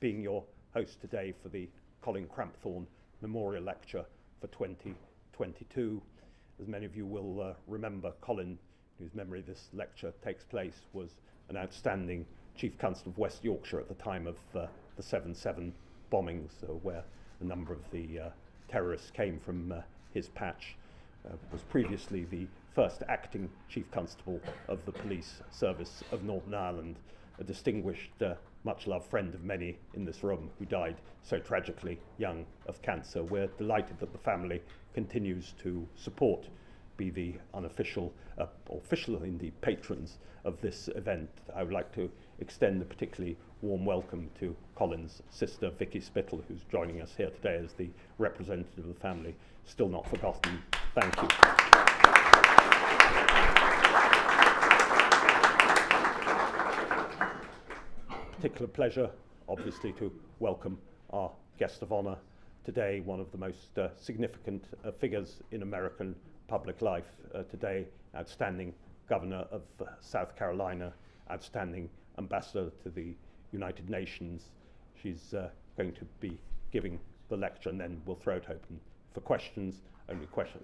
being your host today for the Colin Cramphorn Memorial Lecture for 2022. As many of you will remember, Colin, whose memory this lecture takes place, was an outstanding Chief Constable of West Yorkshire at the time of the 7/7 bombings, where a number of the terrorists came from his patch. Was previously the first acting Chief Constable of the Police Service of Northern Ireland, a distinguished, much-loved friend of many in this room who died so tragically young of cancer. We're delighted that the family continues to support, be the unofficial, official indeed, patrons of this event. I would like to extend a particularly warm welcome to Colin's sister, Vicky Spittle, who's joining us here today as the representative of the family. Still not forgotten. Thank you. Particular pleasure, obviously, to welcome our guest of honor today, one of the most significant figures in American public life today, outstanding governor of South Carolina, outstanding ambassador to the United Nations. She's going to be giving the lecture, and then we'll throw it open for questions.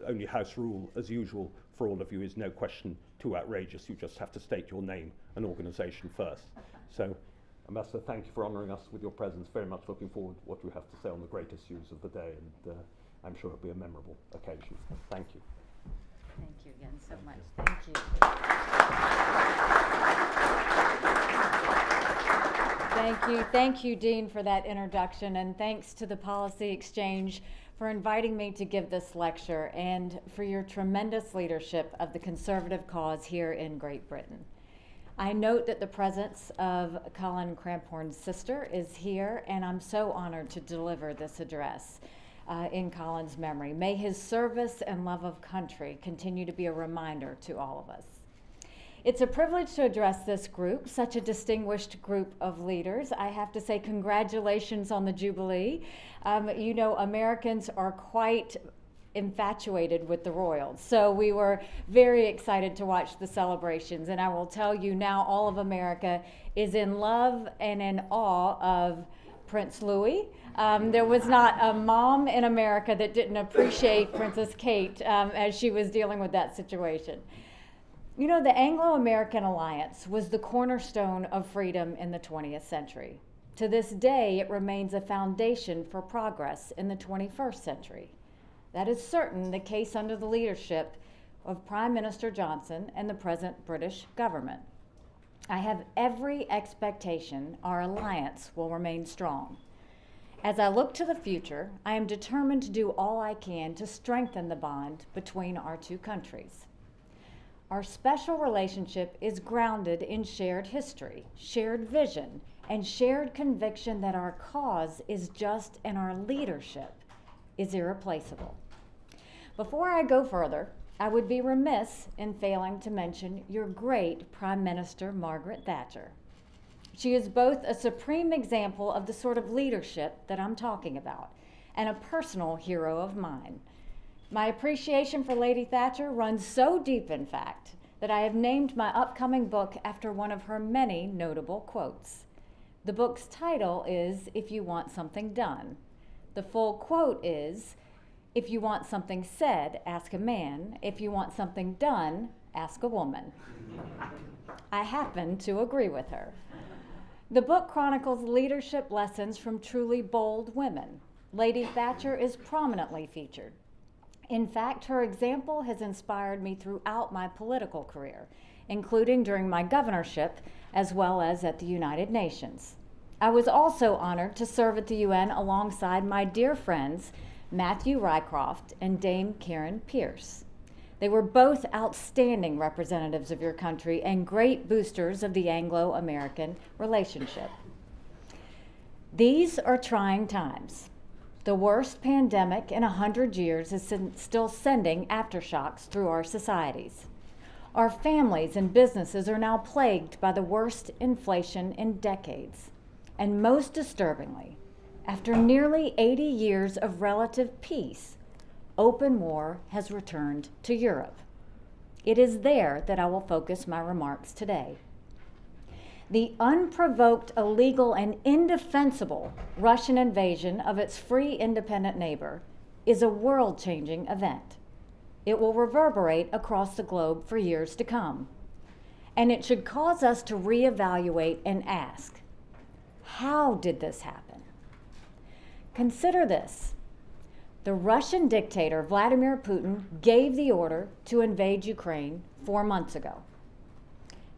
Only house rule, as usual, for all of you is no question too outrageous. You just have to state your name and organization first. So, Ambassador, thank you for honoring us with your presence. Very much looking forward to what you have to say on the great issues of the day, and I'm sure it'll be a memorable occasion. Thank you. Thank you again so much. Thank you. Thank you, Dean, for that introduction, and thanks to the Policy Exchange for inviting me to give this lecture and for your tremendous leadership of the conservative cause here in Great Britain. I note that the presence of Colin Cramphorn's sister is here, and I'm so honored to deliver this address in Colin's memory. May his service and love of country continue to be a reminder to all of us. It's a privilege to address this group, such a distinguished group of leaders. I have to say congratulations on the Jubilee. You know, Americans are quite infatuated with the royals, so we were very excited to watch the celebrations, and I will tell you now all of America is in love and in awe of Prince Louis. There was not a mom in America that didn't appreciate Princess Kate as she was dealing with that situation. You know, the Anglo-American alliance was the cornerstone of freedom in the 20th century. To this day, it remains a foundation for progress in the 21st century. That is certain the case under the leadership of Prime Minister Johnson and the present British government. I have every expectation our alliance will remain strong. As I look to the future, I am determined to do all I can to strengthen the bond between our two countries. Our special relationship is grounded in shared history, shared vision, and shared conviction that our cause is just and our leadership is irreplaceable. Before I go further, I would be remiss in failing to mention your great Prime Minister, Margaret Thatcher. She is both a supreme example of the sort of leadership that I'm talking about and a personal hero of mine. My appreciation for Lady Thatcher runs so deep, in fact, that I have named my upcoming book after one of her many notable quotes. The book's title is If You Want Something Done. The full quote is, if you want something said, ask a man. If you want something done, ask a woman. I happen to agree with her. The book chronicles leadership lessons from truly bold women. Lady Thatcher is prominently featured. In fact, her example has inspired me throughout my political career, including during my governorship, as well as at the United Nations. I was also honored to serve at the UN alongside my dear friends, Matthew Rycroft and Dame Karen Pierce. They were both outstanding representatives of your country and great boosters of the Anglo-American relationship. These are trying times. The worst pandemic in 100 years is still sending aftershocks through our societies. Our families and businesses are now plagued by the worst inflation in decades. And most disturbingly, after nearly 80 years of relative peace, open war has returned to Europe. It is there that I will focus my remarks today. The unprovoked, illegal, and indefensible Russian invasion of its free, independent neighbor is a world-changing event. It will reverberate across the globe for years to come. And it should cause us to reevaluate and ask, how did this happen? Consider this. The Russian dictator, Vladimir Putin, gave the order to invade Ukraine 4 months ago.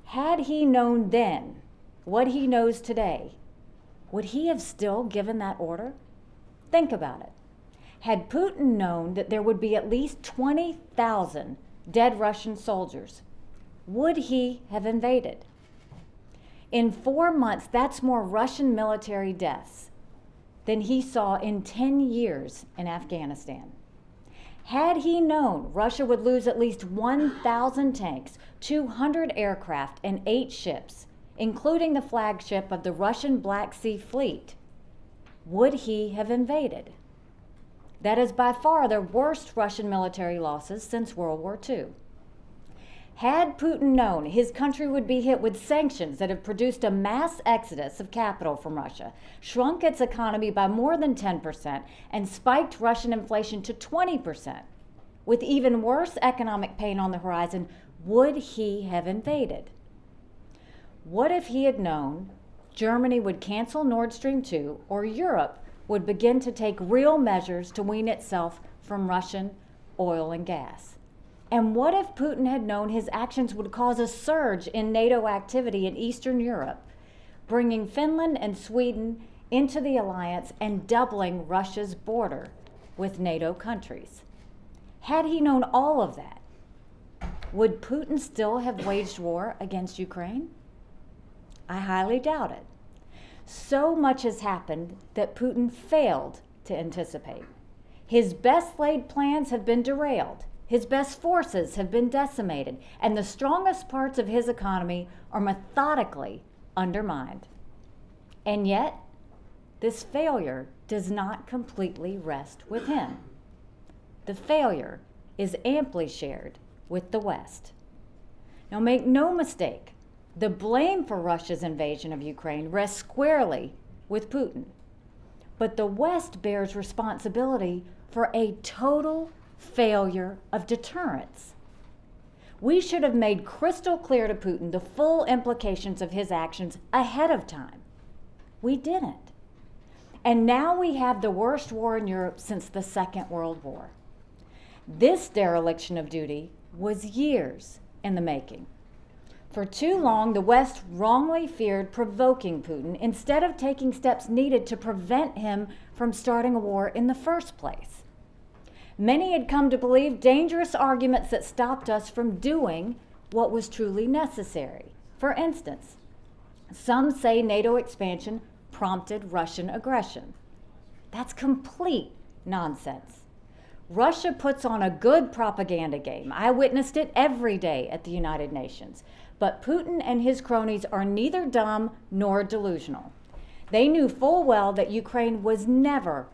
Had he known then what he knows today, would he have still given that order? Think about it. Had Putin known that there would be at least 20,000 dead Russian soldiers, would he have invaded? In 4 months, that's more Russian military deaths than he saw in 10 years in Afghanistan. Had he known Russia would lose at least 1,000 tanks, 200 aircraft, and 8 ships, including the flagship of the Russian Black Sea Fleet, would he have invaded? That is by far the worst Russian military losses since World War II. Had Putin known his country would be hit with sanctions that have produced a mass exodus of capital from Russia, shrunk its economy by more than 10%, and spiked Russian inflation to 20%, with even worse economic pain on the horizon, would he have invaded? What if he had known Germany would cancel Nord Stream 2, or Europe would begin to take real measures to wean itself from Russian oil and gas? And what if Putin had known his actions would cause a surge in NATO activity in Eastern Europe, bringing Finland and Sweden into the alliance and doubling Russia's border with NATO countries? Had he known all of that, would Putin still have waged war against Ukraine? I highly doubt it. So much has happened that Putin failed to anticipate. His best laid plans have been derailed. His best forces have been decimated, and the strongest parts of his economy are methodically undermined. And yet, this failure does not completely rest with him. The failure is amply shared with the West. Now, make no mistake, the blame for Russia's invasion of Ukraine rests squarely with Putin. But the West bears responsibility for a total failure of deterrence. We should have made crystal clear to Putin the full implications of his actions ahead of time. We didn't. And now we have the worst war in Europe since the Second World War. This dereliction of duty was years in the making. For too long, the West wrongly feared provoking Putin instead of taking steps needed to prevent him from starting a war in the first place. Many had come to believe dangerous arguments that stopped us from doing what was truly necessary. For instance, some say NATO expansion prompted Russian aggression. That's complete nonsense. Russia puts on a good propaganda game. I witnessed it every day at the United Nations. But Putin and his cronies are neither dumb nor delusional. They knew full well that Ukraine was never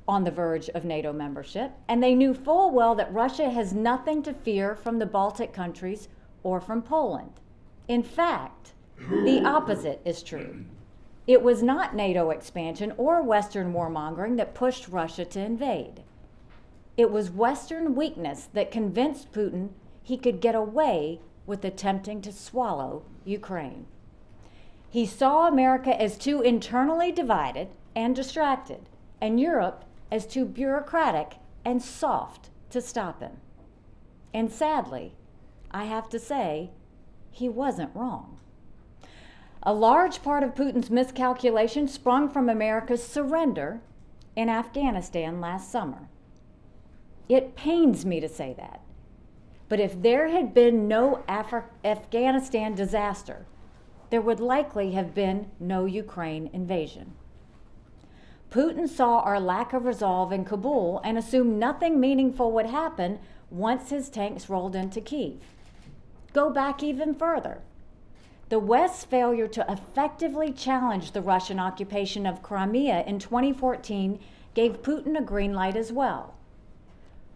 on the verge of NATO membership, and they knew full well that Russia has nothing to fear from the Baltic countries or from Poland. In fact, the opposite is true. It was not NATO expansion or Western warmongering that pushed Russia to invade. It was Western weakness that convinced Putin he could get away with attempting to swallow Ukraine. He saw America as too internally divided and distracted, and Europe as too bureaucratic and soft to stop him. And sadly, I have to say, he wasn't wrong. A large part of Putin's miscalculation sprung from America's surrender in Afghanistan last summer. It pains me to say that, but if there had been no Afghanistan disaster, there would likely have been no Ukraine invasion. Putin saw our lack of resolve in Kabul and assumed nothing meaningful would happen once his tanks rolled into Kyiv. Go back even further. The West's failure to effectively challenge the Russian occupation of Crimea in 2014 gave Putin a green light as well.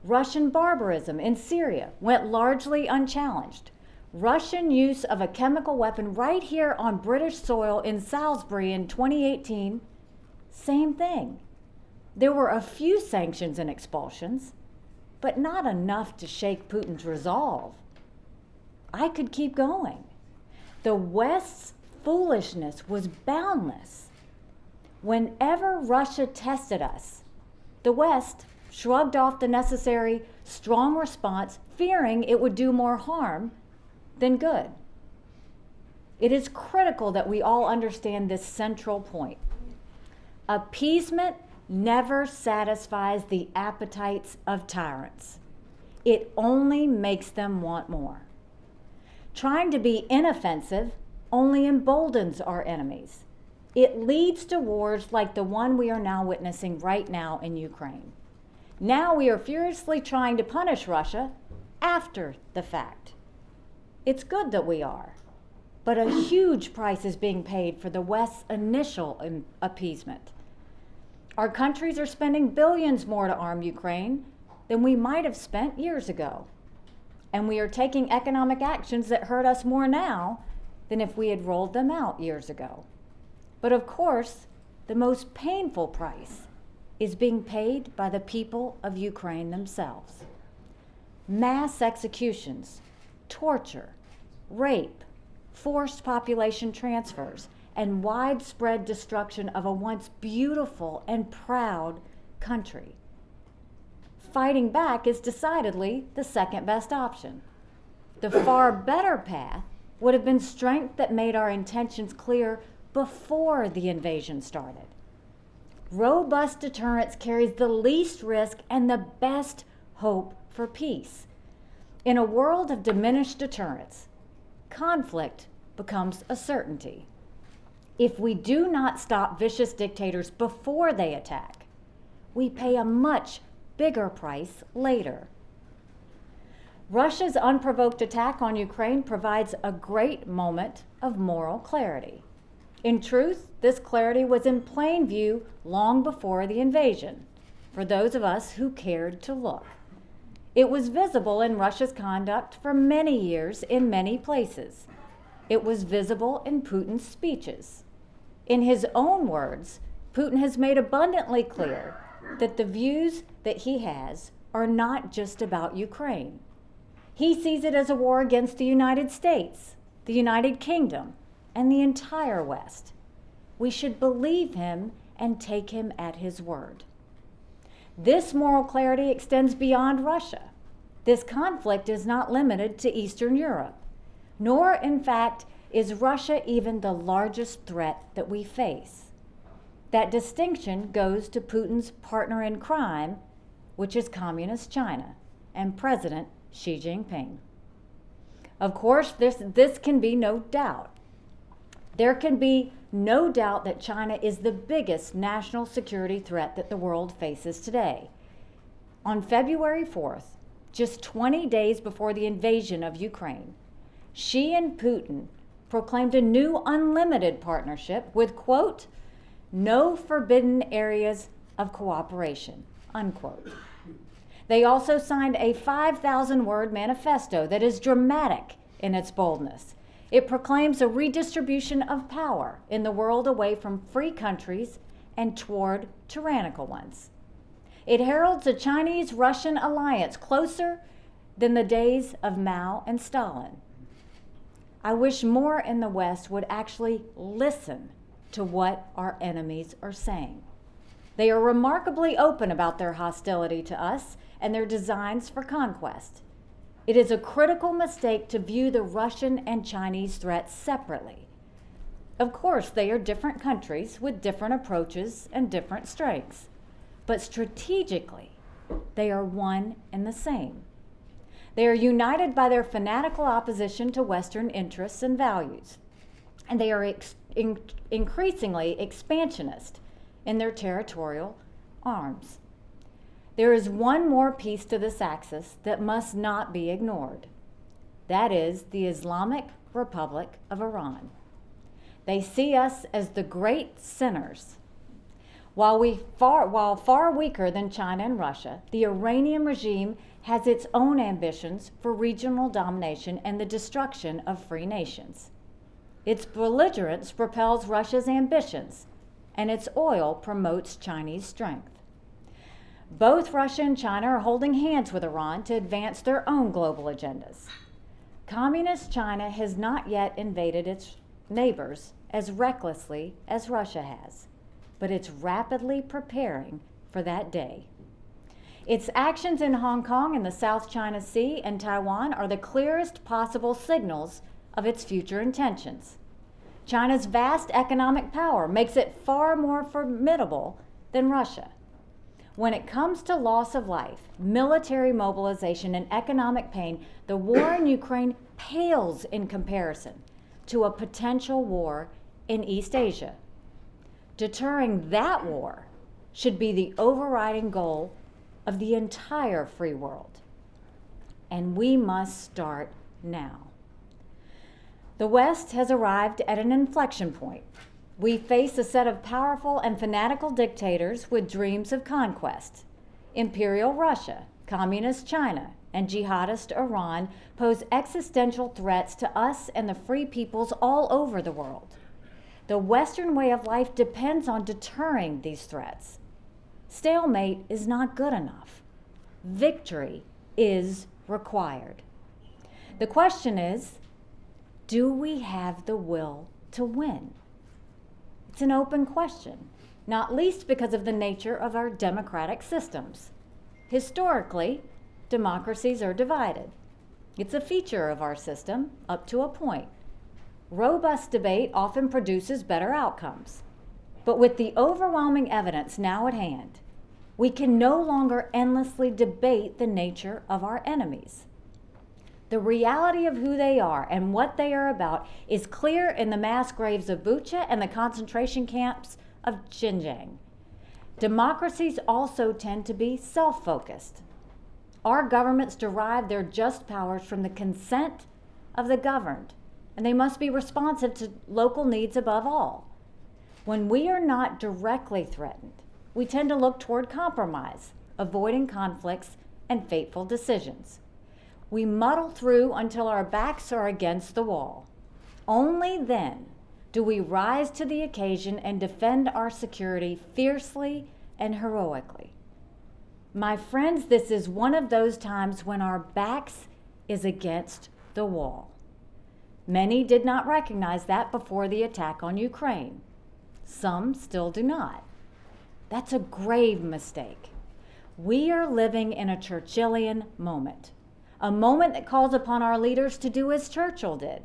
Russian barbarism in Syria went largely unchallenged. Russian use of a chemical weapon right here on British soil in Salisbury in 2018, same thing. There were a few sanctions and expulsions, but not enough to shake Putin's resolve. I could keep going. The West's foolishness was boundless. Whenever Russia tested us, the West shrugged off the necessary strong response, fearing it would do more harm than good. It is critical that we all understand this central point. Appeasement never satisfies the appetites of tyrants. It only makes them want more. Trying to be inoffensive only emboldens our enemies. It leads to wars like the one we are now witnessing right now in Ukraine. Now we are furiously trying to punish Russia after the fact. It's good that we are, but a huge price is being paid for the West's initial appeasement. Our countries are spending billions more to arm Ukraine than we might have spent years ago. And we are taking economic actions that hurt us more now than if we had rolled them out years ago. But of course, the most painful price is being paid by the people of Ukraine themselves. Mass executions, torture, rape, forced population transfers, and widespread destruction of a once beautiful and proud country. Fighting back is decidedly the second best option. The far better path would have been strength that made our intentions clear before the invasion started. Robust deterrence carries the least risk and the best hope for peace. In a world of diminished deterrence, conflict becomes a certainty. If we do not stop vicious dictators before they attack, we pay a much bigger price later. Russia's unprovoked attack on Ukraine provides a great moment of moral clarity. In truth, this clarity was in plain view long before the invasion, for those of us who cared to look. It was visible in Russia's conduct for many years in many places. It was visible in Putin's speeches. In his own words, Putin has made abundantly clear that the views that he has are not just about Ukraine. He sees it as a war against the United States, the United Kingdom, and the entire West. We should believe him and take him at his word. This moral clarity extends beyond Russia. This conflict is not limited to Eastern Europe, nor, in fact, is Russia even the largest threat that we face. That distinction goes to Putin's partner in crime, which is Communist China and President Xi Jinping. Of course, this can be no doubt. There can be no doubt that China is the biggest national security threat that the world faces today. On February 4th, just 20 days before the invasion of Ukraine, Xi and Putin proclaimed a new unlimited partnership with, quote, no forbidden areas of cooperation, unquote. They also signed a 5,000-word manifesto that is dramatic in its boldness. It proclaims a redistribution of power in the world away from free countries and toward tyrannical ones. It heralds a Chinese-Russian alliance closer than the days of Mao and Stalin. I wish more in the West would actually listen to what our enemies are saying. They are remarkably open about their hostility to us and their designs for conquest. It is a critical mistake to view the Russian and Chinese threats separately. Of course, they are different countries with different approaches and different strengths, but strategically, they are one and the same. They are united by their fanatical opposition to Western interests and values, and they are increasingly expansionist in their territorial arms. There is one more piece to this axis that must not be ignored. That is the Islamic Republic of Iran. They see us as the great sinners. While far weaker than China and Russia, the Iranian regime has its own ambitions for regional domination and the destruction of free nations. Its belligerence propels Russia's ambitions, and its oil promotes Chinese strength. Both Russia and China are holding hands with Iran to advance their own global agendas. Communist China has not yet invaded its neighbors as recklessly as Russia has, but it's rapidly preparing for that day. Its actions in Hong Kong and the South China Sea and Taiwan are the clearest possible signals of its future intentions. China's vast economic power makes it far more formidable than Russia. When it comes to loss of life, military mobilization, and economic pain, the war in Ukraine pales in comparison to a potential war in East Asia. Deterring that war should be the overriding goal of the entire free world. And we must start now. The West has arrived at an inflection point. We face a set of powerful and fanatical dictators with dreams of conquest. Imperial Russia, Communist China, and jihadist Iran pose existential threats to us and the free peoples all over the world. The Western way of life depends on deterring these threats. Stalemate is not good enough. Victory is required. The question is, do we have the will to win? It's an open question, not least because of the nature of our democratic systems. Historically, democracies are divided. It's a feature of our system up to a point. Robust debate often produces better outcomes. But with the overwhelming evidence now at hand, we can no longer endlessly debate the nature of our enemies. The reality of who they are and what they are about is clear in the mass graves of Bucha and the concentration camps of Xinjiang. Democracies also tend to be self-focused. Our governments derive their just powers from the consent of the governed, and they must be responsive to local needs above all. When we are not directly threatened, we tend to look toward compromise, avoiding conflicts and fateful decisions. We muddle through until our backs are against the wall. Only then do we rise to the occasion and defend our security fiercely and heroically. My friends, this is one of those times when our backs is against the wall. Many did not recognize that before the attack on Ukraine. Some still do not. That's a grave mistake. We are living in a Churchillian moment, a moment that calls upon our leaders to do as Churchill did,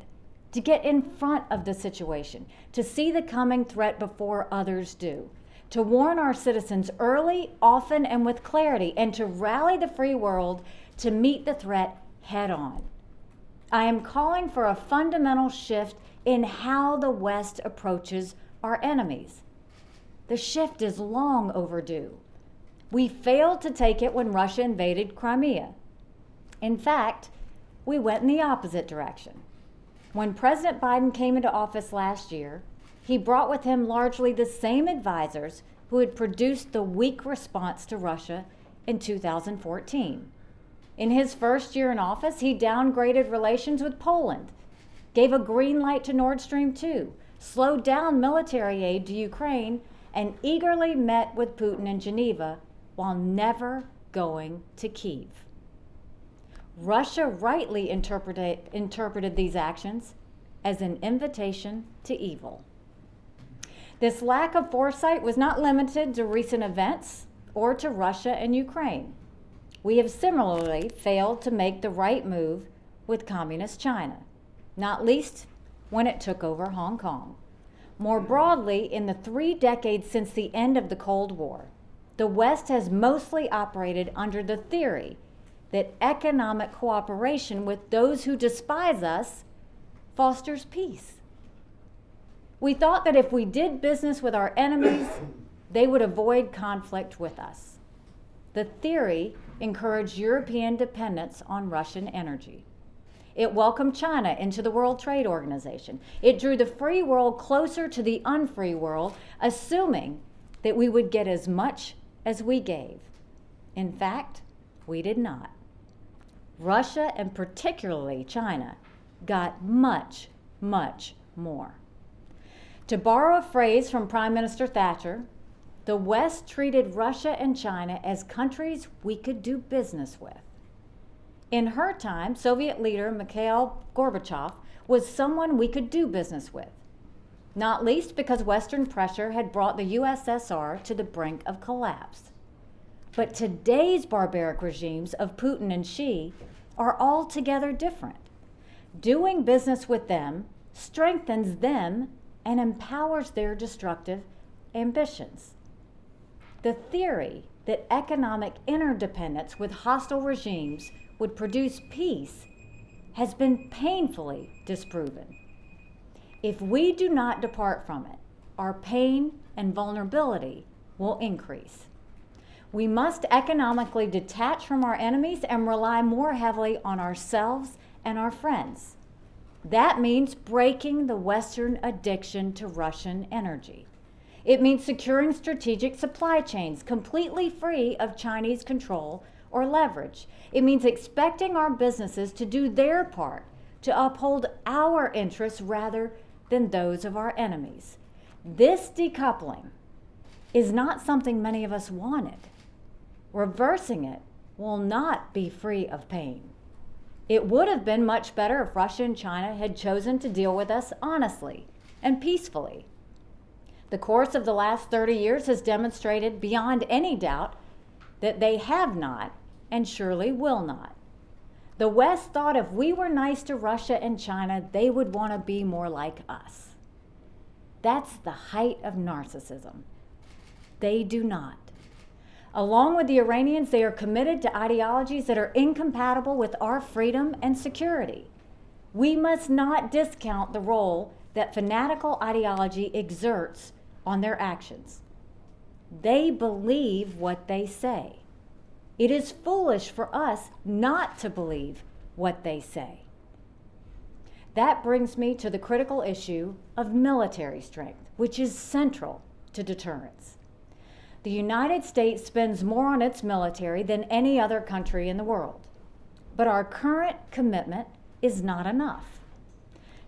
to get in front of the situation, to see the coming threat before others do, to warn our citizens early, often, and with clarity, and to rally the free world to meet the threat head on. I am calling for a fundamental shift in how the West approaches our enemies. The shift is long overdue. We failed to take it when Russia invaded Crimea. In fact, we went in the opposite direction. When President Biden came into office last year, he brought with him largely the same advisors who had produced the weak response to Russia in 2014. In his first year in office, he downgraded relations with Poland, gave a green light to Nord Stream 2, slowed down military aid to Ukraine, and eagerly met with Putin in Geneva while never going to Kyiv. Russia rightly interpreted these actions as an invitation to evil. This lack of foresight was not limited to recent events or to Russia and Ukraine. We have similarly failed to make the right move with Communist China, not least when it took over Hong Kong. More broadly, in the 3 decades since the end of the Cold War, the West has mostly operated under the theory that economic cooperation with those who despise us fosters peace. We thought that if we did business with our enemies, they would avoid conflict with us. The theory encouraged European dependence on Russian energy. It welcomed China into the World Trade Organization. It drew the free world closer to the unfree world, assuming that we would get as much as we gave. In fact, we did not. Russia, and particularly China, got much, much more. To borrow a phrase from Prime Minister Thatcher, the West treated Russia and China as countries we could do business with. In her time, Soviet leader Mikhail Gorbachev was someone we could do business with, not least because Western pressure had brought the USSR to the brink of collapse. But today's barbaric regimes of Putin and Xi are altogether different. Doing business with them strengthens them and empowers their destructive ambitions. The theory that economic interdependence with hostile regimes would produce peace has been painfully disproven. If we do not depart from it, our pain and vulnerability will increase. We must economically detach from our enemies and rely more heavily on ourselves and our friends. That means breaking the Western addiction to Russian energy. It means securing strategic supply chains completely free of Chinese control or leverage. It means expecting our businesses to do their part to uphold our interests rather than those of our enemies. This decoupling is not something many of us wanted. Reversing it will not be free of pain. It would have been much better if Russia and China had chosen to deal with us honestly and peacefully. The course of the last 30 years has demonstrated beyond any doubt that they have not and surely will not. The West thought if we were nice to Russia and China, they would want to be more like us. That's the height of narcissism. They do not. Along with the Iranians, they are committed to ideologies that are incompatible with our freedom and security. We must not discount the role that fanatical ideology exerts on their actions. They believe what they say. It is foolish for us not to believe what they say. That brings me to the critical issue of military strength, which is central to deterrence. The United States spends more on its military than any other country in the world, but our current commitment is not enough.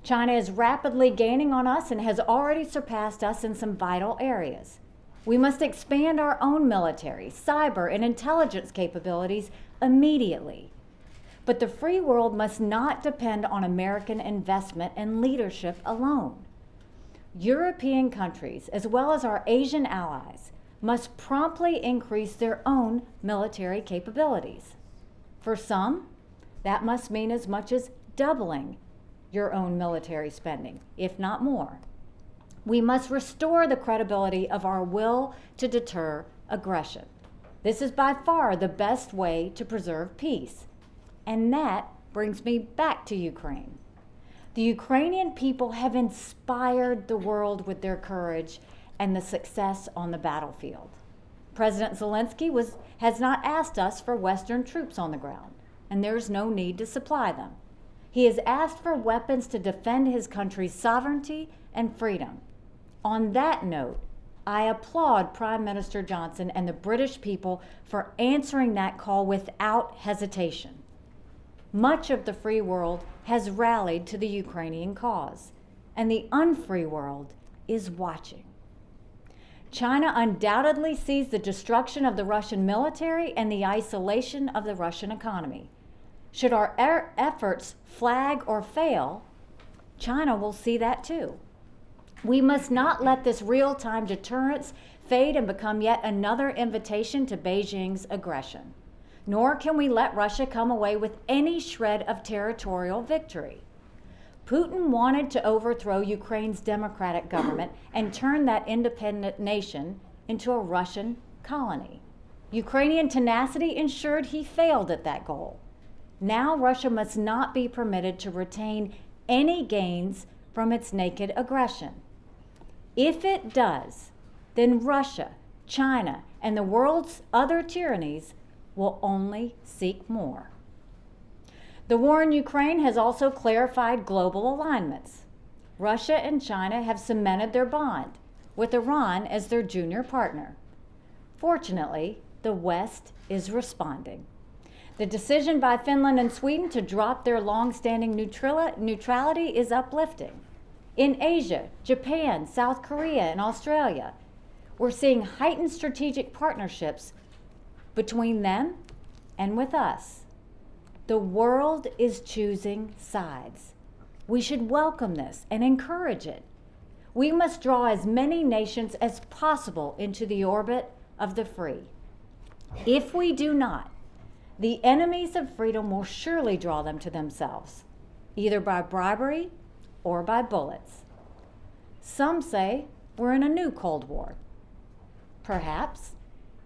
China is rapidly gaining on us and has already surpassed us in some vital areas. We must expand our own military, cyber, and intelligence capabilities immediately. But the free world must not depend on American investment and leadership alone. European countries, as well as our Asian allies, must promptly increase their own military capabilities. For some, that must mean as much as doubling your own military spending, if not more. We must restore the credibility of our will to deter aggression. This is by far the best way to preserve peace. And that brings me back to Ukraine. The Ukrainian people have inspired the world with their courage and the success on the battlefield. President Zelensky has not asked us for Western troops on the ground, and there's no need to supply them. He has asked for weapons to defend his country's sovereignty and freedom. On that note, I applaud Prime Minister Johnson and the British people for answering that call without hesitation. Much of the free world has rallied to the Ukrainian cause, and the unfree world is watching. China undoubtedly sees the destruction of the Russian military and the isolation of the Russian economy. Should our efforts flag or fail, China will see that too. We must not let this real-time deterrence fade and become yet another invitation to Beijing's aggression. Nor can we let Russia come away with any shred of territorial victory. Putin wanted to overthrow Ukraine's democratic government and turn that independent nation into a Russian colony. Ukrainian tenacity ensured he failed at that goal. Now Russia must not be permitted to retain any gains from its naked aggression. If it does, then Russia, China, and the world's other tyrannies will only seek more. The war in Ukraine has also clarified global alignments. Russia and China have cemented their bond. with Iran as their junior partner. Fortunately, the West is responding. The decision by Finland and Sweden to drop their long-standing neutrality is uplifting. In Asia, Japan, South Korea, and Australia, we're seeing heightened strategic partnerships between them and with us. The world is choosing sides. We should welcome this and encourage it. We must draw as many nations as possible into the orbit of the free. If we do not, the enemies of freedom will surely draw them to themselves, either by bribery or by bullets. Some say we're in a new Cold War. Perhaps,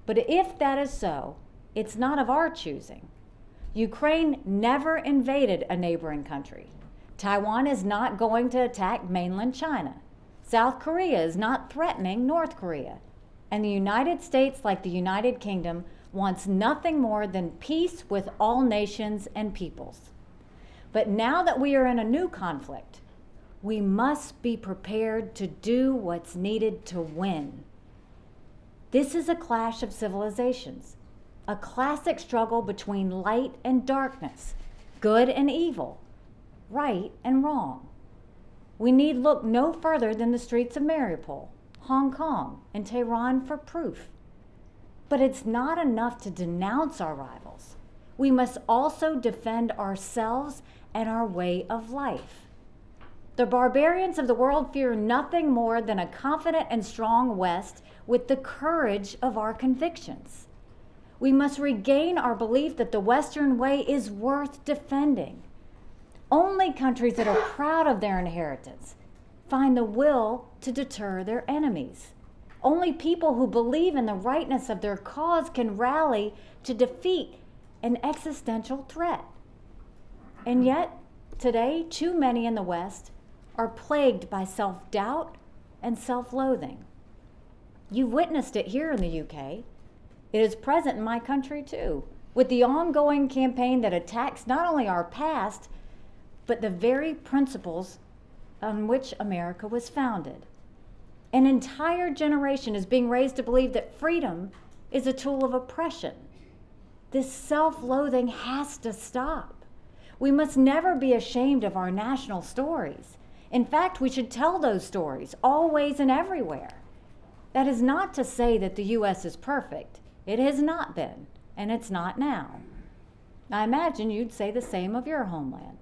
but if that is so, it's not of our choosing. Ukraine never invaded a neighboring country. Taiwan is not going to attack mainland China. South Korea is not threatening North Korea. And the United States, like the United Kingdom, wants nothing more than peace with all nations and peoples. But now that we are in a new conflict, we must be prepared to do what's needed to win. This is a clash of civilizations, a classic struggle between light and darkness, good and evil, right and wrong. We need look no further than the streets of Mariupol, Hong Kong, and Tehran for proof. But it's not enough to denounce our rivals. We must also defend ourselves and our way of life. The barbarians of the world fear nothing more than a confident and strong West with the courage of our convictions. We must regain our belief that the Western way is worth defending. Only countries that are proud of their inheritance find the will to deter their enemies. Only people who believe in the rightness of their cause can rally to defeat an existential threat. And yet, today, too many in the West are plagued by self-doubt and self-loathing. You've witnessed it here in the UK. It is present in my country too, with the ongoing campaign that attacks not only our past, but the very principles on which America was founded. An entire generation is being raised to believe that freedom is a tool of oppression. This self-loathing has to stop. We must never be ashamed of our national stories. In fact, we should tell those stories always and everywhere. That is not to say that the U.S. is perfect. It has not been, and it's not now. I imagine you'd say the same of your homeland.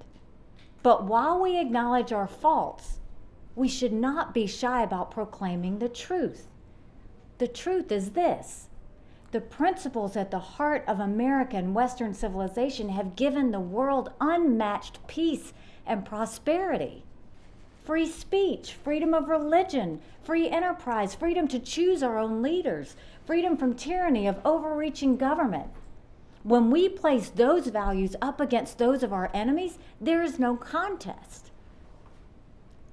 But while we acknowledge our faults, we should not be shy about proclaiming the truth. The truth is this: the principles at the heart of American Western civilization have given the world unmatched peace and prosperity. Free speech, freedom of religion, free enterprise, freedom to choose our own leaders, freedom from tyranny of overreaching government. When we place those values up against those of our enemies, there is no contest.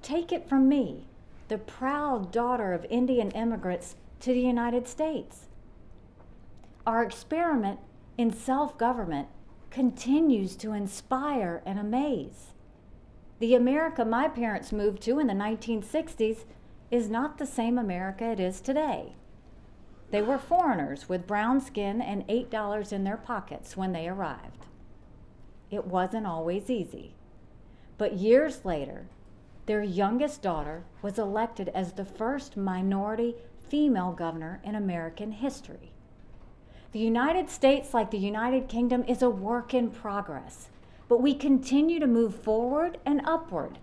Take it from me, the proud daughter of Indian immigrants to the United States. Our experiment in self-government continues to inspire and amaze. The America my parents moved to in the 1960s is not the same America it is today. They were foreigners with brown skin and $8 in their pockets when they arrived. It wasn't always easy. But years later, their youngest daughter was elected as the first minority female governor in American history. The United States, like the United Kingdom, is a work in progress, but we continue to move forward and upward.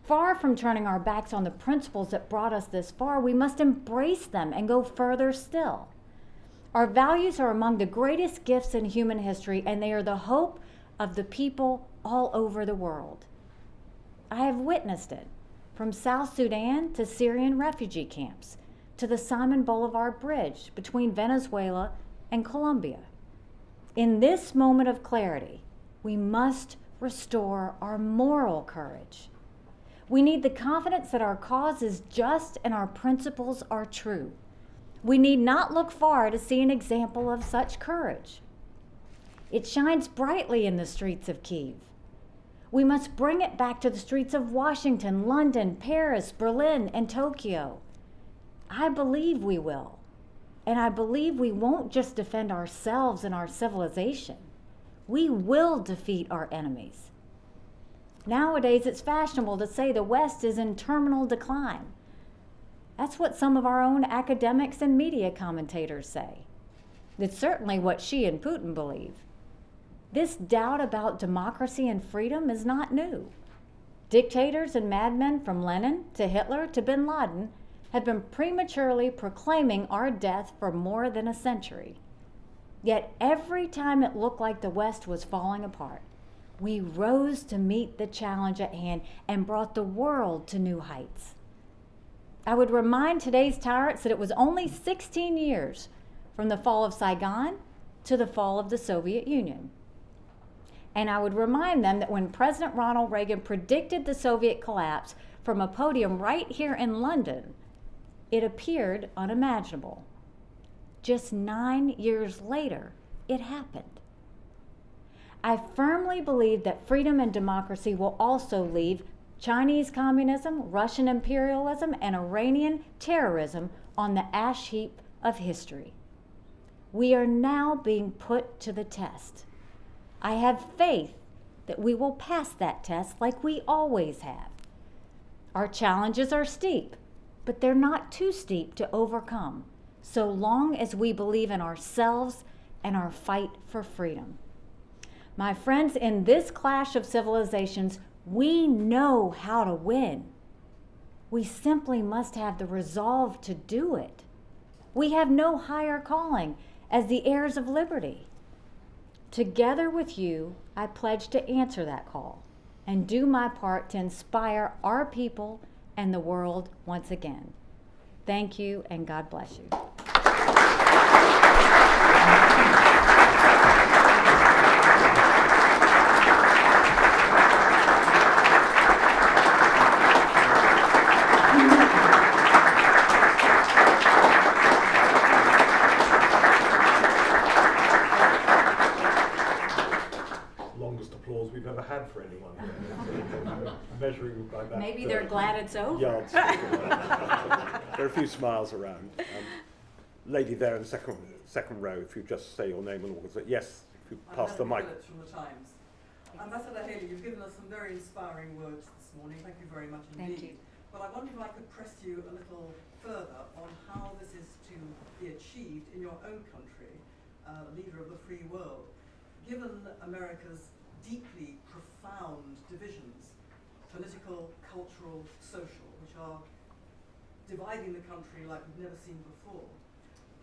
Far from turning our backs on the principles that brought us this far, we must embrace them and go further still. Our values are among the greatest gifts in human history, and they are the hope of the people all over the world. I have witnessed it, from South Sudan to Syrian refugee camps, to the Simon Bolivar Bridge between Venezuela and Colombia. In this moment of clarity, we must restore our moral courage. We need the confidence that our cause is just and our principles are true. We need not look far to see an example of such courage. It shines brightly in the streets of Kyiv. We must bring it back to the streets of Washington, London, Paris, Berlin, and Tokyo. I believe we will. And I believe we won't just defend ourselves and our civilization. We will defeat our enemies. Nowadays, it's fashionable to say the West is in terminal decline. That's what some of our own academics and media commentators say. It's certainly what Xi and Putin believe. This doubt about democracy and freedom is not new. Dictators and madmen from Lenin to Hitler to bin Laden have been prematurely proclaiming our death for more than a century. Yet every time it looked like the West was falling apart, we rose to meet the challenge at hand and brought the world to new heights. I would remind today's tyrants that it was only 16 years from the fall of Saigon to the fall of the Soviet Union. And I would remind them that when President Ronald Reagan predicted the Soviet collapse from a podium right here in London, it appeared unimaginable. Just 9 years later, it happened. I firmly believe that freedom and democracy will also leave Chinese communism, Russian imperialism, and Iranian terrorism on the ash heap of history. We are now being put to the test. I have faith that we will pass that test like we always have. Our challenges are steep, but they're not too steep to overcome, so long as we believe in ourselves and our fight for freedom. My friends, in this clash of civilizations, we know how to win. We simply must have the resolve to do it. We have no higher calling as the heirs of liberty. Together with you, I pledge to answer that call and do my part to inspire our people and the world once again. Thank you, and God bless you. Longest applause we've ever had for anyone. Measuring by that. Maybe they're glad it's over. Yards. There are a few smiles around. Lady there in the second row, if you just say your name and organization. Yes, if you pass the mic. From the Times. Ambassador Haley, you've given us some very inspiring words this morning. Thank you very much indeed. Thank you. But I wonder if I could press you a little further on how this is to be achieved in your own country, leader of the free world. Given America's deeply profound divisions, political, cultural, social, which are dividing the country like we've never seen before,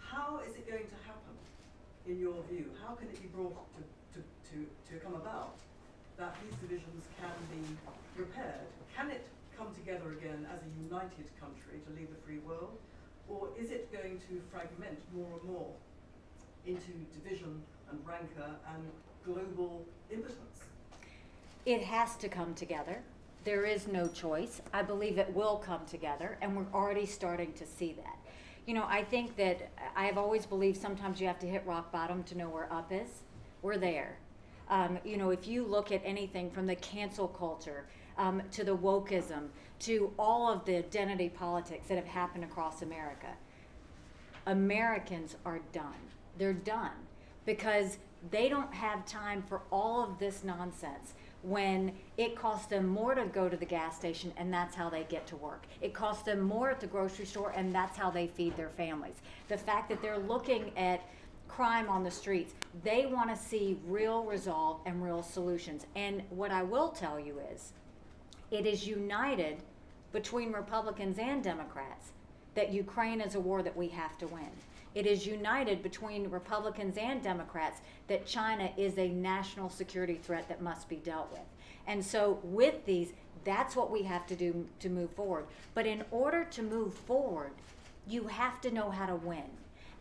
how is it going to happen, in your view? How can it be brought to come about that these divisions can be repaired? Can it come together again as a united country to lead the free world? Or is it going to fragment more and more into division and rancor and global impotence? It has to come together. There is no choice. I believe it will come together, and we're already starting to see that. You know, I think that I have always believed sometimes you have to hit rock bottom to know where up is. We're there. You know, if you look at anything from the cancel culture to the wokeism to all of the identity politics that have happened across America, Americans are done. They're done because they don't have time for all of this nonsense when it costs them more to go to the gas station and that's how they get to work. It costs them more at the grocery store and that's how they feed their families. The fact that they're looking at crime on the streets, they want to see real resolve and real solutions. And what I will tell you is, it is united between Republicans and Democrats that Ukraine is a war that we have to win. It is united between Republicans and Democrats that China is a national security threat that must be dealt with. And so with these, that's what we have to do to move forward. But in order to move forward, you have to know how to win.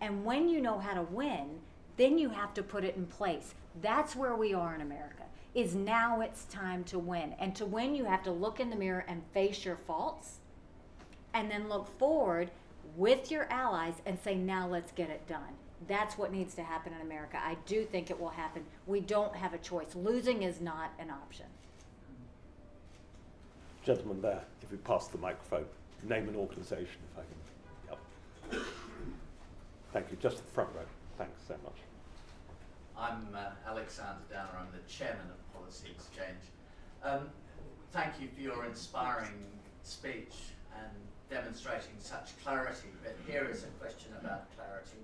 And when you know how to win, then you have to put it in place. That's where we are in America, is now it's time to win. And to win, you have to look in the mirror and face your faults, and then look forward with your allies and say, now let's get it done. That's what needs to happen in America. I do think it will happen. We don't have a choice. Losing is not an option. Gentleman there, if we pass the microphone, name and organization, if I can. Yep. Thank you. Just the front row. Thanks so much. I'm Alexander Downer. I'm the chairman of Policy Exchange. Thank you for your inspiring speech and demonstrating such clarity. But here is a question about clarity.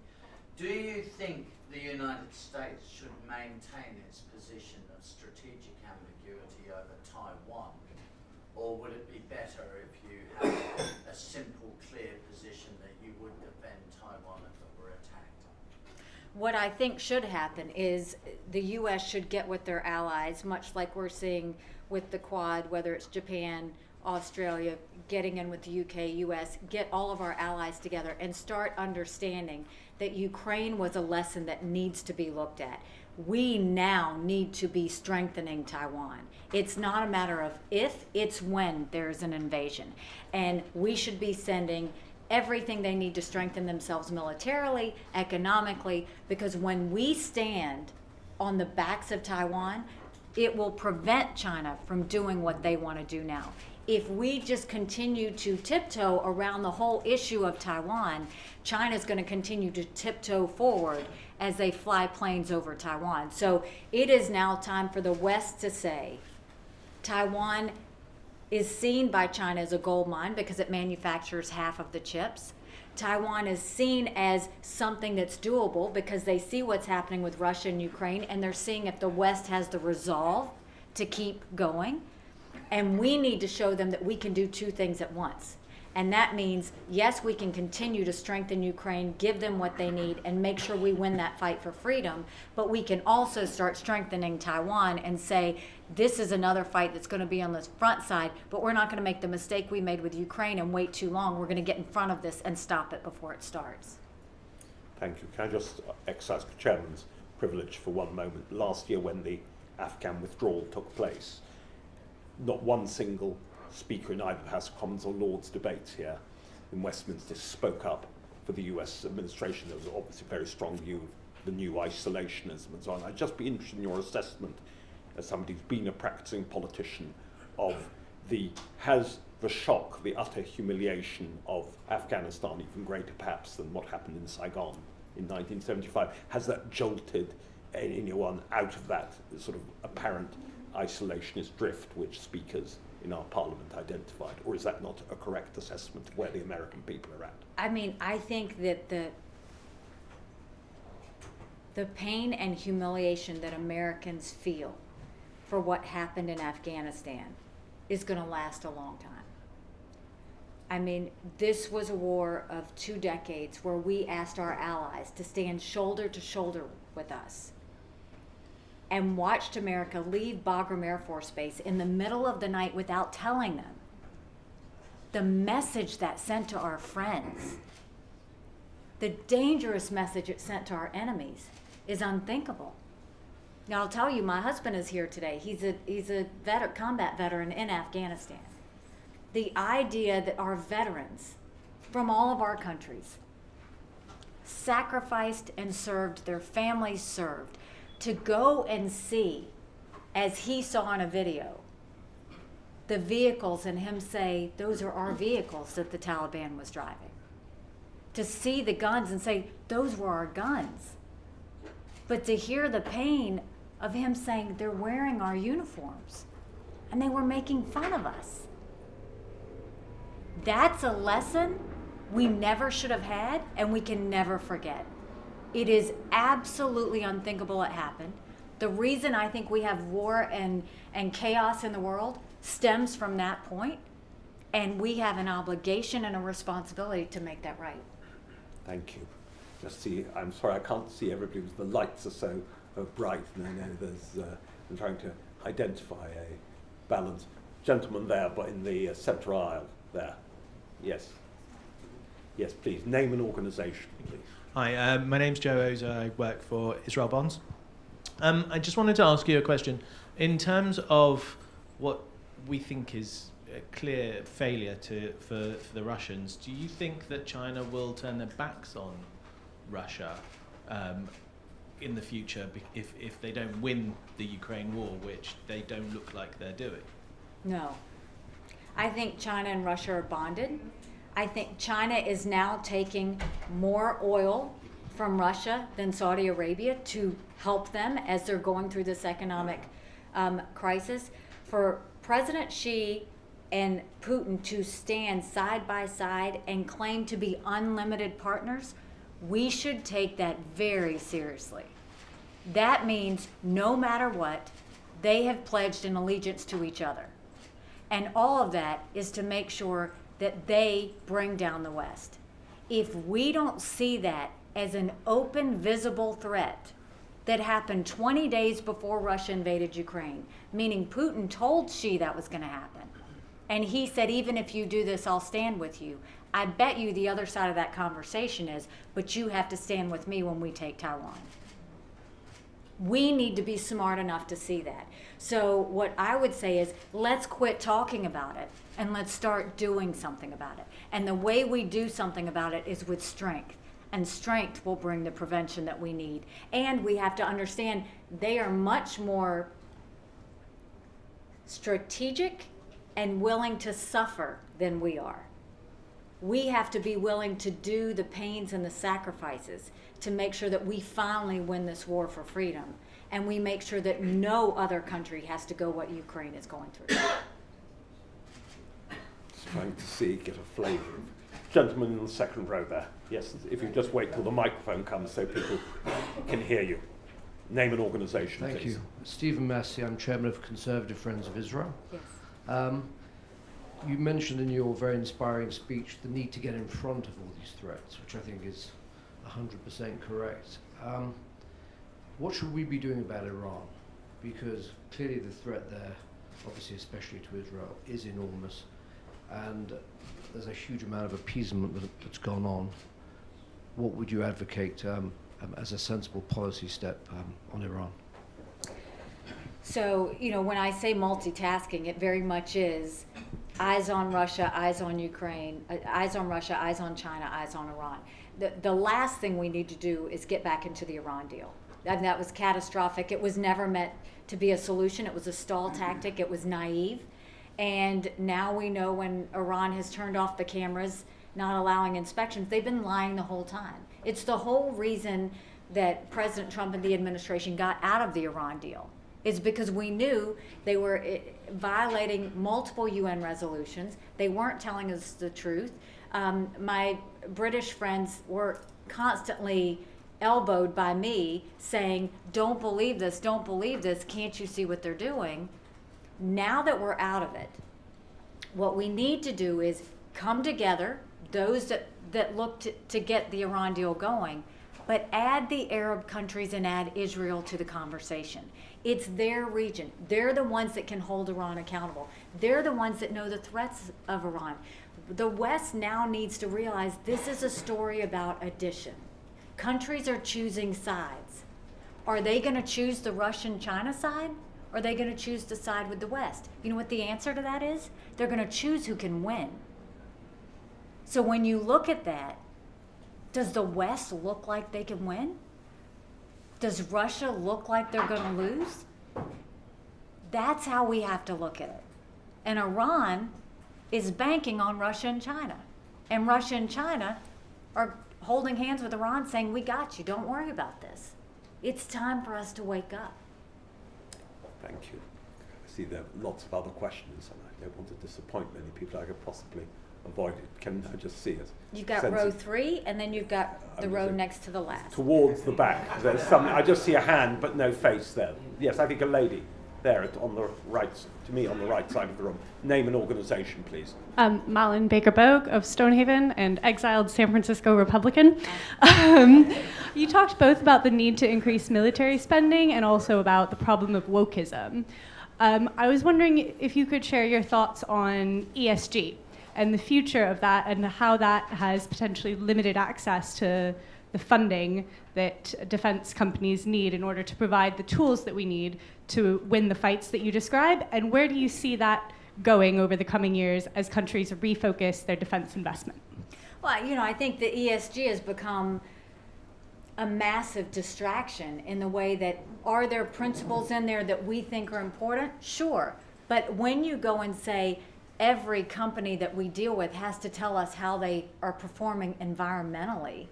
Do you think the United States should maintain its position of strategic ambiguity over Taiwan? Or would it be better if you had a simple, clear position that you would defend Taiwan if it were attacked? What I think should happen is the U.S. should get with their allies, much like we're seeing with the Quad, whether it's Japan, Australia, getting in with the UK, US, get all of our allies together and start understanding that Ukraine was a lesson that needs to be looked at. We now need to be strengthening Taiwan. It's not a matter of if, it's when there's an invasion. And we should be sending everything they need to strengthen themselves militarily, economically, because when we stand on the backs of Taiwan, it will prevent China from doing what they want to do now. If we just continue to tiptoe around the whole issue of Taiwan, China's going to continue to tiptoe forward as they fly planes over Taiwan. So it is now time for the West to say, Taiwan is seen by China as a gold mine because it manufactures half of the chips. Taiwan is seen as something that's doable because they see what's happening with Russia and Ukraine, and they're seeing if the West has the resolve to keep going. And we need to show them that we can do two things at once. And that means, yes, we can continue to strengthen Ukraine, give them what they need, and make sure we win that fight for freedom. But we can also start strengthening Taiwan and say, this is another fight that's going to be on the front side, but we're not going to make the mistake we made with Ukraine and wait too long. We're going to get in front of this and stop it before it starts. Thank you. Can I just exercise the chairman's privilege for one moment? Last year when the Afghan withdrawal took place, not one single speaker in either the House of Commons or Lords debates here in Westminster spoke up for the US administration. There was obviously a very strong view of the new isolationism and so on. I'd just be interested in your assessment as somebody who's been a practicing politician of has the shock, the utter humiliation of Afghanistan, even greater perhaps than what happened in Saigon in 1975, has that jolted anyone out of that sort of apparent isolationist drift which speakers in our parliament identified, or is that not a correct assessment of where the American people are at? I mean, I think that the pain and humiliation that Americans feel for what happened in Afghanistan is going to last a long time. I mean, this was a war of 2 decades where we asked our allies to stand shoulder to shoulder with us and watched America leave Bagram Air Force Base in the middle of the night without telling them. The message that sent to our friends, the dangerous message it sent to our enemies, is unthinkable. Now, I'll tell you, my husband is here today. He's a combat veteran in Afghanistan. The idea that our veterans from all of our countries sacrificed and served, their families served, to go and see, as he saw in a video, the vehicles and him say, those are our vehicles that the Taliban was driving. To see the guns and say, those were our guns. But to hear the pain of him saying, they're wearing our uniforms and they were making fun of us. That's a lesson we never should have had and we can never forget. It is absolutely unthinkable it happened. The reason I think we have war and chaos in the world stems from that point, and we have an obligation and a responsibility to make that right. Thank you. Just see, I'm sorry, I can't see everybody because the lights are so bright, and I know there's, I'm trying to identify a balance. Gentleman there, but in the centre aisle there. Yes. Yes, please. Name and organisation, please. Hi, my name's Joe Oza. I work for Israel Bonds. I just wanted to ask you a question. In terms of what we think is a clear failure for the Russians, do you think that China will turn their backs on Russia in the future if they don't win the Ukraine war, which they don't look like they're doing? No. I think China and Russia are bonded. I think China is now taking more oil from Russia than Saudi Arabia to help them as they're going through this economic crisis. For President Xi and Putin to stand side by side and claim to be unlimited partners, we should take that very seriously. That means no matter what, they have pledged an allegiance to each other. And all of that is to make sure that they bring down the West. If we don't see that as an open, visible threat that happened 20 days before Russia invaded Ukraine, meaning Putin told Xi that was going to happen, and he said, even if you do this, I'll stand with you. I bet you the other side of that conversation is, but you have to stand with me when we take Taiwan. We need to be smart enough to see that. So what I would say is, let's quit talking about it and let's start doing something about it. And the way we do something about it is with strength. And strength will bring the prevention that we need. And we have to understand they are much more strategic and willing to suffer than we are. We have to be willing to do the pains and the sacrifices to make sure that we finally win this war for freedom, and we make sure that no other country has to go what Ukraine is going through. Just trying to get a flavour. Gentleman in the second row there. Yes, if you just wait till the microphone comes so people can hear you. Name and organisation, please. Thank you. Stephen Massey, I'm chairman of Conservative Friends of Israel. Yes. You mentioned in your very inspiring speech the need to get in front of all these threats, which I think is 100% correct. What should we be doing about Iran? Because clearly the threat there, obviously especially to Israel, is enormous, and there's a huge amount of appeasement that's gone on. What would you advocate as a sensible policy step on Iran? So, when I say multitasking, it very much is eyes on Russia, eyes on Ukraine, eyes on Russia, eyes on China, eyes on Iran. The last thing we need to do is get back into the Iran deal. And that was catastrophic. It was never meant to be a solution. It was a stall tactic. It was naive. And now we know when Iran has turned off the cameras, not allowing inspections, they've been lying the whole time. It's the whole reason that President Trump and the administration got out of the Iran deal. Is because we knew they were violating multiple UN resolutions. They weren't telling us the truth. My British friends were constantly elbowed by me saying, don't believe this, can't you see what they're doing? Now that we're out of it, what we need to do is come together, those that look to get the Iran deal going, but add the Arab countries and add Israel to the conversation. It's their region. They're the ones that can hold Iran accountable. They're the ones that know the threats of Iran. The West now needs to realize this is a story about addition. Countries are choosing sides. Are they going to choose the Russian-China side? Or are they going to choose to side with the West? You know what the answer to that is? They're going to choose who can win. So when you look at that, does the West look like they can win? Does Russia look like they're going to lose? That's how we have to look at it. And Iran is banking on Russia and China. And Russia and China are holding hands with Iran saying, we got you, don't worry about this. It's time for us to wake up. Thank you. I see there are lots of other questions, and I don't want to disappoint many people I could possibly avoid it. Can I just see it? You've got row 3, and then you've got the row next to the last. Towards the back. There's some. I just see a hand, but no face there. Yes, I think a lady there on the right, to me on the right side of the room. Name and organisation, please. Malin Baker-Bogue of Stonehaven and exiled San Francisco Republican. You talked both about the need to increase military spending and also about the problem of wokeism. I was wondering if you could share your thoughts on ESG and the future of that and how that has potentially limited access to the funding that defense companies need in order to provide the tools that we need to win the fights that you describe, and where do you see that going over the coming years as countries refocus their defense investment? Well, I think the ESG has become a massive distraction in the way that, are there principles in there that we think are important? Sure. But when you go and say every company that we deal with has to tell us how they are performing environmentally,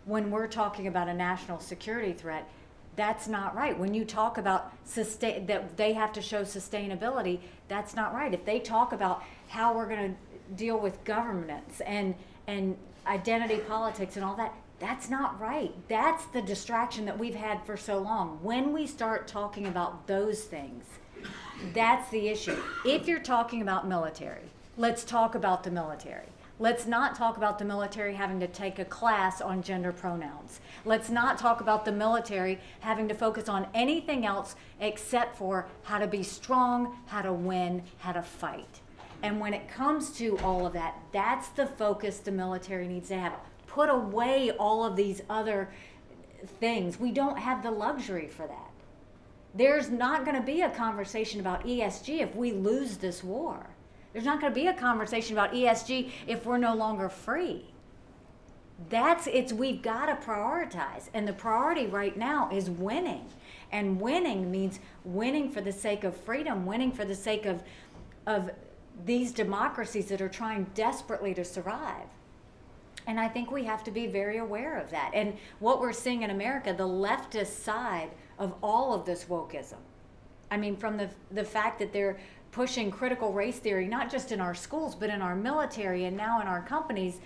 when we're talking about a national security threat. That's not right. When you talk about that they have to show sustainability, that's not right. If they talk about how we're going to deal with governance and identity politics and all that, that's not right. That's the distraction that we've had for so long. When we start talking about those things, that's the issue. If you're talking about military, let's talk about the military. Let's not talk about the military having to take a class on gender pronouns. Let's not talk about the military having to focus on anything else except for how to be strong, how to win, how to fight. And when it comes to all of that, that's the focus the military needs to have. Put away all of these other things. We don't have the luxury for that. There's not going to be a conversation about ESG if we lose this war. There's not going to be a conversation about ESG if we're no longer free. We've got to prioritize. And the priority right now is winning. And winning means winning for the sake of freedom, winning for the sake of these democracies that are trying desperately to survive. And I think we have to be very aware of that. And what we're seeing in America, the leftist side of all of this wokeism. I mean, from the fact that they're pushing critical race theory, not just in our schools, but in our military and now in our companies,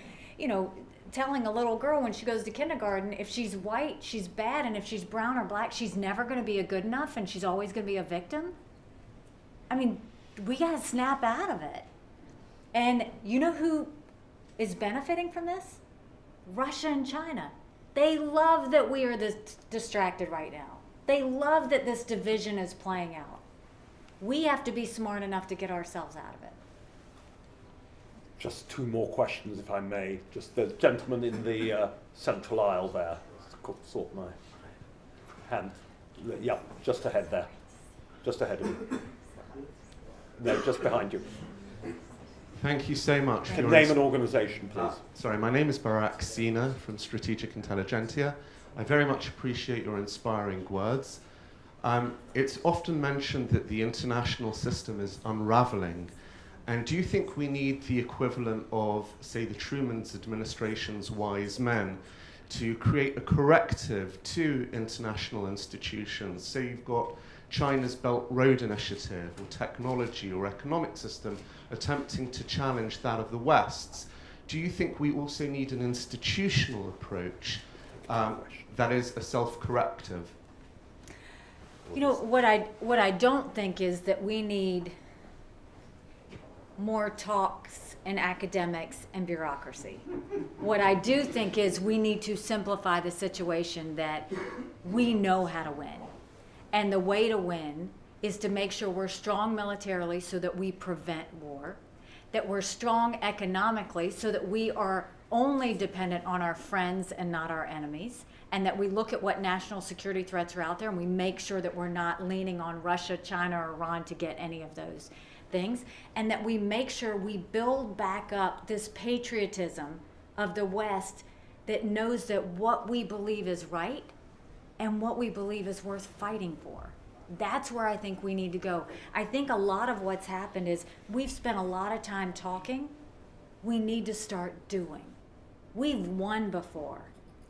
telling a little girl when she goes to kindergarten, if she's white, she's bad, and if she's brown or black, she's never going to be a good enough, and she's always going to be a victim. I mean, we got to snap out of it. And you know who is benefiting from this? Russia and China. They love that we are this distracted right now. They love that this division is playing out. We have to be smart enough to get ourselves out of it. Just two more questions, if I may. Just the gentleman in the central aisle there. Sort my hand. Yeah, just ahead there. Just ahead of you. No, just behind you. Thank you so much. Can name an organisation, please. Sorry, my name is Barak Sina from Strategic Intelligentsia. I very much appreciate your inspiring words. It's often mentioned that the international system is unraveling. And do you think we need the equivalent of, say, the Truman's administration's wise men to create a corrective to international institutions? So you've got China's Belt Road Initiative or technology or economic system attempting to challenge that of the West's. Do you think we also need an institutional approach that is a self-corrective? What I don't think is that we need more talks and academics and bureaucracy. What I do think is we need to simplify the situation that we know how to win. And the way to win is to make sure we're strong militarily so that we prevent war, that we're strong economically so that we are only dependent on our friends and not our enemies, and that we look at what national security threats are out there and we make sure that we're not leaning on Russia, China, or Iran to get any of those things, and that we make sure we build back up this patriotism of the West that knows that what we believe is right and what we believe is worth fighting for. That's where I think we need to go. I think a lot of what's happened is we've spent a lot of time talking. We need to start doing. We've won before.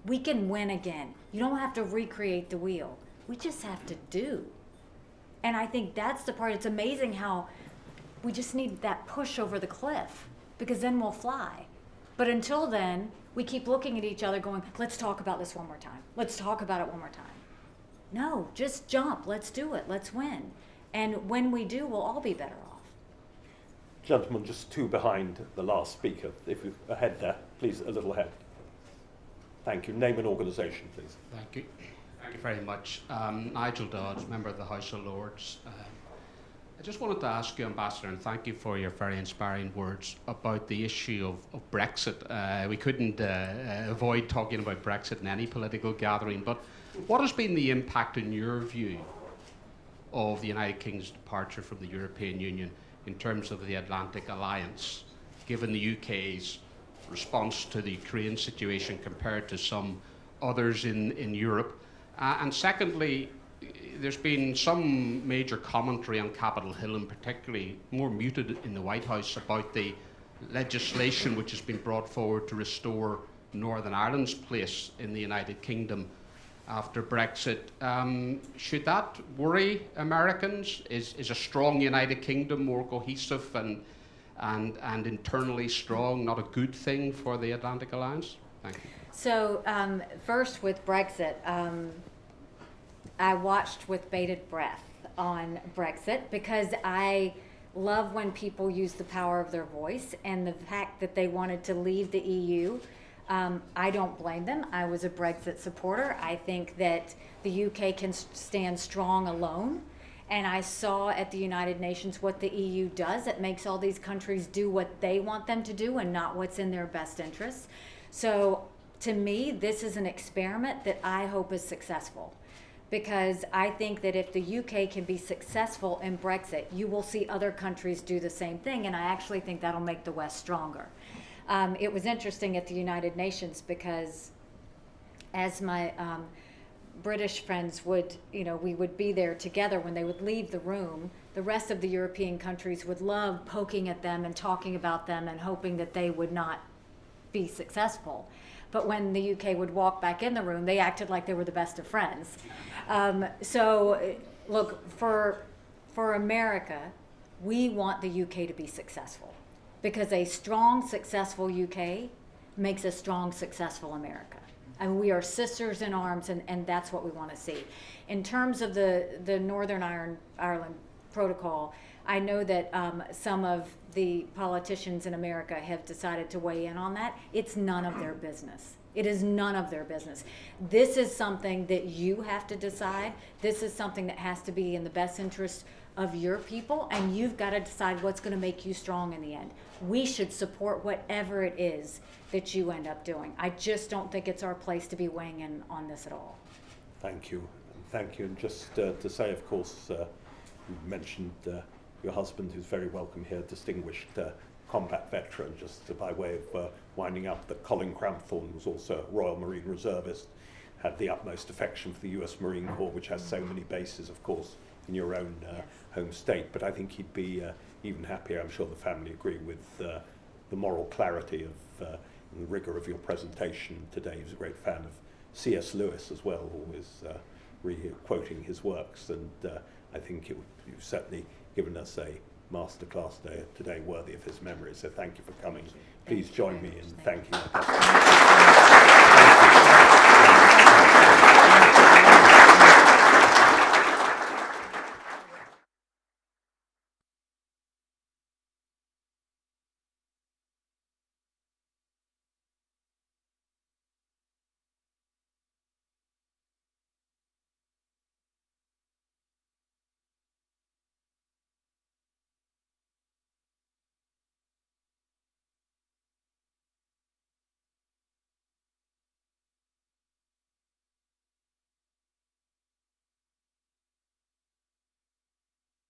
We can win again. You don't have to recreate the wheel. We just have to do. And I think that's the part. It's amazing how we just need that push over the cliff, because then we'll fly. But until then, we keep looking at each other going, let's talk about this one more time. Let's talk about it one more time. No, just jump. Let's do it. Let's win. And when we do, we'll all be better off. Gentleman just two behind the last speaker. If you ahead there, please, a little ahead. Thank you. Name an organisation, please. Thank you. Thank you very much. Nigel Dodds, member of the House of Lords. I just wanted to ask you, Ambassador, and thank you for your very inspiring words about the issue of Brexit. We couldn't avoid talking about Brexit in any political gathering, but what has been the impact, in your view, of the United Kingdom's departure from the European Union in terms of the Atlantic Alliance, given the UK's response to the Ukraine situation compared to some others in Europe? And secondly, there's been some major commentary on Capitol Hill, and particularly more muted in the White House, about the legislation which has been brought forward to restore Northern Ireland's place in the United Kingdom after Brexit. Should that worry Americans? Is a strong United Kingdom more cohesive and internally strong not a good thing for the Atlantic Alliance? Thank you. So first with Brexit, I watched with bated breath on Brexit because I love when people use the power of their voice, and the fact that they wanted to leave the EU, I don't blame them. I was a Brexit supporter. I think that the UK can stand strong alone. And I saw at the United Nations what the EU does. It makes all these countries do what they want them to do and not what's in their best interests. So to me, this is an experiment that I hope is successful. Because I think that if the UK can be successful in Brexit, you will see other countries do the same thing, and I actually think that'll make the West stronger. It was interesting at the United Nations because as my British friends would, we would be there together. When they would leave the room, the rest of the European countries would love poking at them and talking about them and hoping that they would not be successful. But when the UK would walk back in the room, they acted like they were the best of friends. So look, for America, we want the UK to be successful because a strong, successful UK makes a strong, successful America. And we are sisters in arms, and that's what we want to see. In terms of the Northern Ireland Protocol, I know that some of the politicians in America have decided to weigh in on that. It's none of their business. It is none of their business. This is something that you have to decide. This is something that has to be in the best interest of your people, and you've got to decide what's going to make you strong in the end. We should support whatever it is that you end up doing. I just don't think it's our place to be weighing in on this at all. Thank you. Thank you. And just to say, of course, you mentioned your husband, who's very welcome here, distinguished combat veteran, just by way of winding up, that Colin Cramphorn was also a Royal Marine Reservist, had the utmost affection for the US Marine Corps, which has so many bases, of course, in your own home state. But I think he'd be even happier, I'm sure the family agree, with the moral clarity of and the rigor of your presentation today. He was a great fan of C.S. Lewis as well, always quoting his works, and I think you've certainly given us a masterclass today worthy of his memory. So thank you for coming. Please join me in thanking you.